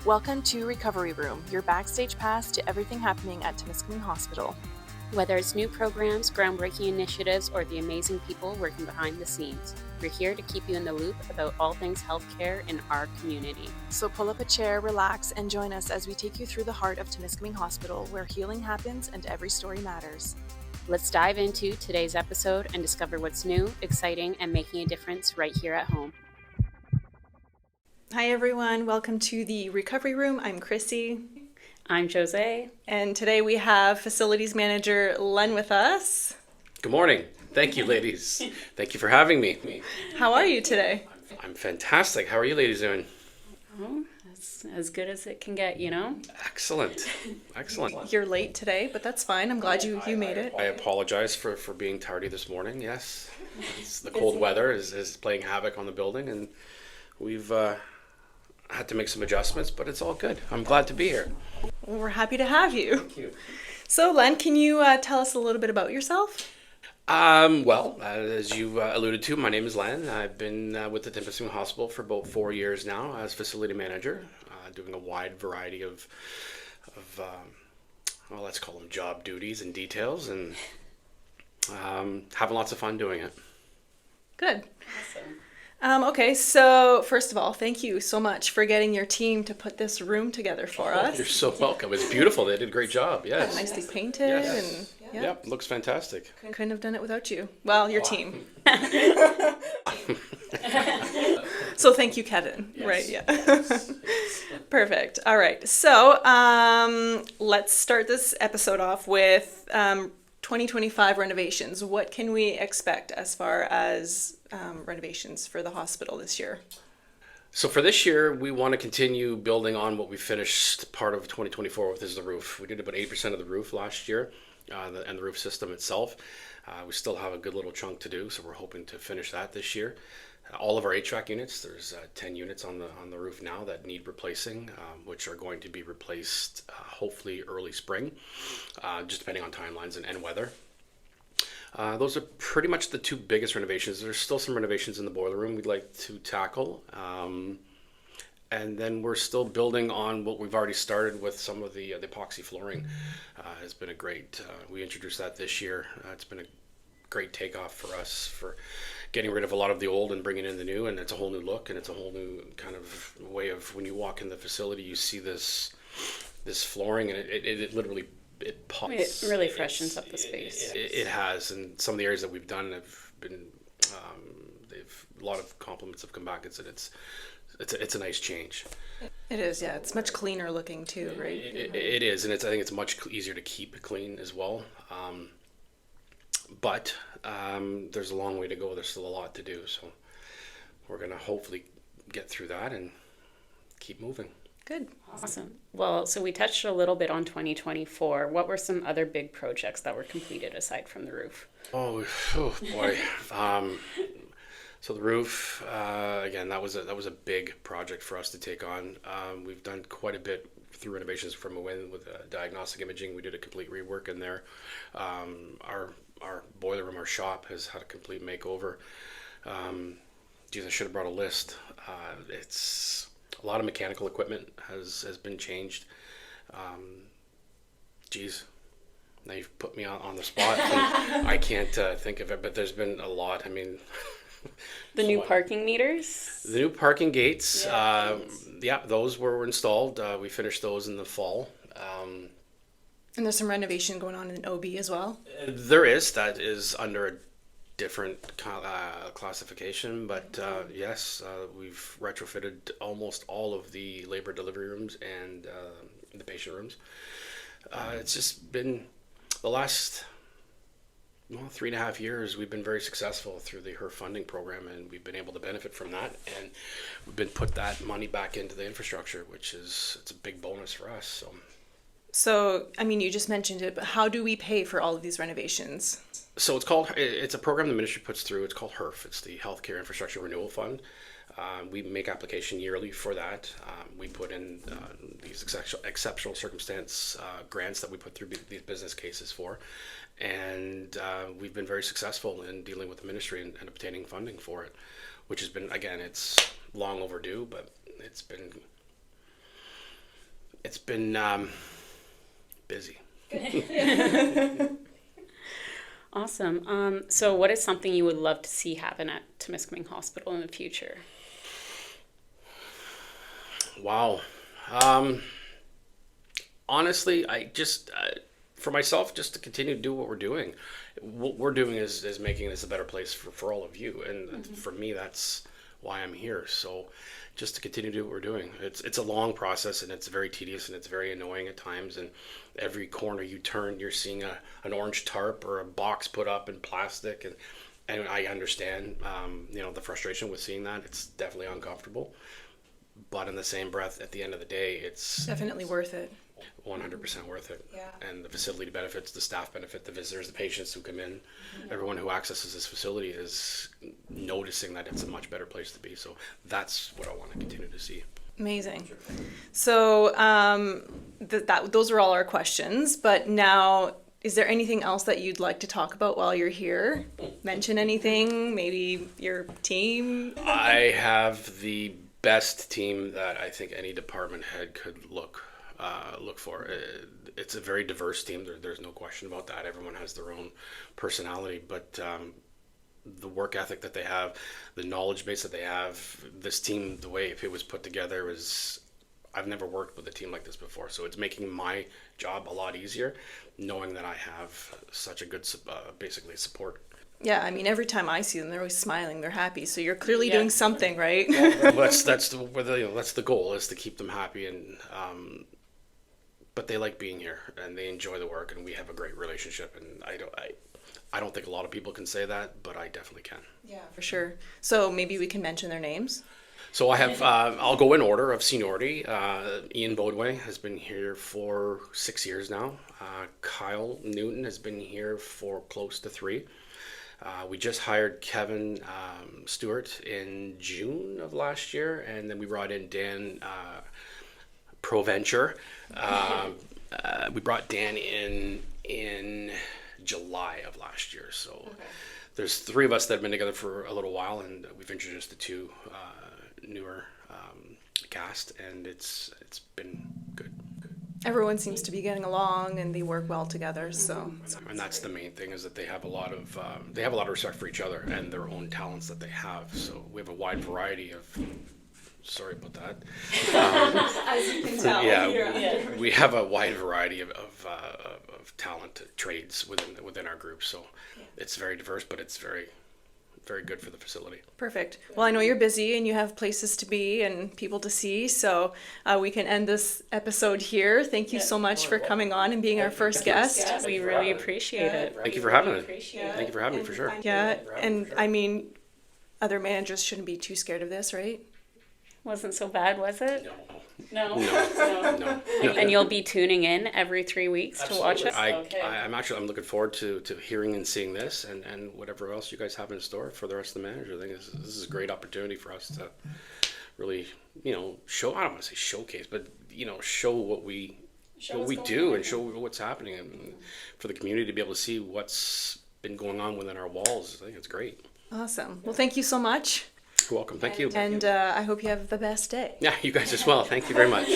Welcome to Recovery Room, your backstage pass to everything happening at Temiskaming Hospital. Whether it's new programs, groundbreaking initiatives, or the amazing people working behind the scenes, we're here to keep you in the loop about all things healthcare in our community. So pull up a chair, relax, and join us as we take you through the heart of Temiskaming Hospital, where healing happens and every story matters. Let's dive into today's episode and discover what's new, exciting, and making a difference right here at home. Hi everyone, welcome to the Recovery Room. I'm Chrissy. I'm Jose. And today we have Facilities Manager Len with us. Good morning. Thank you, ladies. Thank you for having me. How are you today? I'm fantastic. How are you ladies doing? Oh, that's as good as it can get, you know? Excellent. You're late today, but that's fine. I'm glad you made it. I apologize for being tardy this morning. Yes, the cold weather is playing havoc on the building, and we've had to make some adjustments, but it's all good. I'm glad to be here. Well, we're happy to have you. Thank you. So, Len, can you tell us a little bit about yourself? As you alluded to, my name is Len. I've been with the Temiskaming Hospital for about 4 years now as facility manager, doing a wide variety of let's call them job duties and details, and having lots of fun doing it. Good. Okay, so first of all, thank you so much for getting your team to put this room together for us. You're so welcome. It's beautiful. They did a great job. Yes. Nicely painted. Yes. And Yep. Looks fantastic. couldn't have done it without you. Well, your team. So thank you, Kevin. Yes. Right, yeah. Perfect. All right. So let's start this episode off with 2025 renovations. What can we expect as far as renovations for the hospital this year? So for this year, we want to continue building on what we finished part of 2024 with, is the roof. We did about 8% of the roof last year, and the roof system itself. We still have a good little chunk to do, so we're hoping to finish that this year. All of our HVAC units, there's 10 units on the roof now that need replacing, which are going to be replaced hopefully early spring, just depending on timelines and weather. Those are pretty much the two biggest renovations. There's still some renovations in the boiler room we'd like to tackle. And then we're still building on what we've already started with some of the epoxy flooring. Has been a great, we introduced that this year. It's been a great takeoff for us for getting rid of a lot of the old and bringing in the new, and it's a whole new look, and it's a whole new kind of way of, when you walk in the facility, you see this flooring, and it literally, it pops. It really freshens up the space. It has, and some of the areas that we've done have been, a lot of compliments have come back and said it's a nice change. It is, yeah. It's much cleaner looking too, right? It is, and I think it's much easier to keep clean as well. But there's a long way to go. There's still a lot to do, so we're gonna hopefully get through that and keep moving. Good. Awesome. Well, so we touched a little bit on 2024. What were some other big projects that were completed aside from the roof? Oh boy. So the roof, again, that was a big project for us to take on. We've done quite a bit through renovations from within with diagnostic imaging. We did a complete rework in there. Our boiler room, our shop, has had a complete makeover. Geez, I should have brought a list. It's a lot of mechanical equipment has been changed. Geez, now you've put me on the spot. I can't think of it, but there's been a lot. I mean, The new parking meters? the new parking gates, Yes. those were installed. We finished those in the fall. And there's some renovation going on in OB as well. That is under a different classification, but yes, we've retrofitted almost all of the labor delivery rooms and the patient rooms. It's just been the last 3.5 years. We've been very successful through the HERF funding program, and we've been able to benefit from that, and we've been put that money back into the infrastructure, which it's a big bonus for us. So, I mean, you just mentioned it, but how do we pay for all of these renovations? So it's a program the ministry puts through. It's called HERF. It's the Healthcare Infrastructure Renewal Fund. We make application yearly for that. We put in these exceptional circumstance grants that we put through these business cases for. And we've been very successful in dealing with the ministry and obtaining funding for it, which has been, again, it's long overdue, but it's been It's been busy. Awesome. So what is something you would love to see happen at Temiskaming Hospital in the future? Wow. Honestly, I just, for myself, just to continue to do what we're doing. What we're doing is making this a better place for all of you. And for me, that's why I'm here. So just to continue to do what we're doing. It's a long process, and it's very tedious, and it's very annoying at times. And every corner you turn, you're seeing an orange tarp or a box put up in plastic. And I understand, the frustration with seeing that. It's definitely uncomfortable. But in the same breath, at the end of the day, it's Definitely worth it. 100% worth it. Yeah. And the facility benefits, the staff benefit, the visitors, the patients who come in, everyone who accesses this facility is noticing that it's a much better place to be. So that's what I want to continue to see. Amazing. So those are all our questions, but now, is there anything else that you'd like to talk about while you're here? Mention anything, maybe your team? I have the best team that I think any department head could look for. It's a very diverse team. There's no question about that. Everyone has their own personality, but the work ethic that they have, the knowledge base that they have, this team, the way it was put together was, I've never worked with a team like this before. So it's making my job a lot easier, knowing that I have such a good, basically support. Yeah, I mean, every time I see them, they're always smiling, they're happy. So you're clearly doing something, right? Well, that's the goal, is to keep them happy, and but they like being here and they enjoy the work, and we have a great relationship. And I don't think a lot of people can say that, but I definitely can. Yeah, for sure. So maybe we can mention their names. So I have, I'll go in order of seniority. Ian Bodway has been here for 6 years now. Kyle Newton has been here for close to 3. We just hired Kevin Stewart in June of last year, and then we brought in Dan Proventure. We brought Dan in July of last year. So there's 3 of us that have been together for a little while, and we've introduced the 2 newer cast, and it's been good. Everyone seems to be getting along and they work well together, so. And that's the main thing, is that they have a lot of respect for each other and their own talents that they have. So we have a wide variety of, sorry about that. As you can tell. Yeah, we have a wide variety of talent trades within our group. So it's very diverse, but it's very, very good for the facility. Perfect. Well, I know you're busy and you have places to be and people to see, so we can end this episode here. Thank you so much for coming on and being our first guest. We really appreciate it. Thank you for having me. Thank you for having me, for sure. Yeah, and I mean, other managers shouldn't be too scared of this, right? Wasn't so bad, was it? No. No. And you'll be tuning in every 3 weeks to watch it? I'm looking forward to hearing and seeing this and whatever else you guys have in store for the rest of the managers. I think this is a great opportunity for us to really, show, I don't want to say showcase, but, show what we do and show what's happening, and for the community to be able to see what's been going on within our walls. I think it's great. Awesome. Well, thank you so much. You're welcome. Thank you. And I hope you have the best day. Yeah, you guys as well. Thank you very much.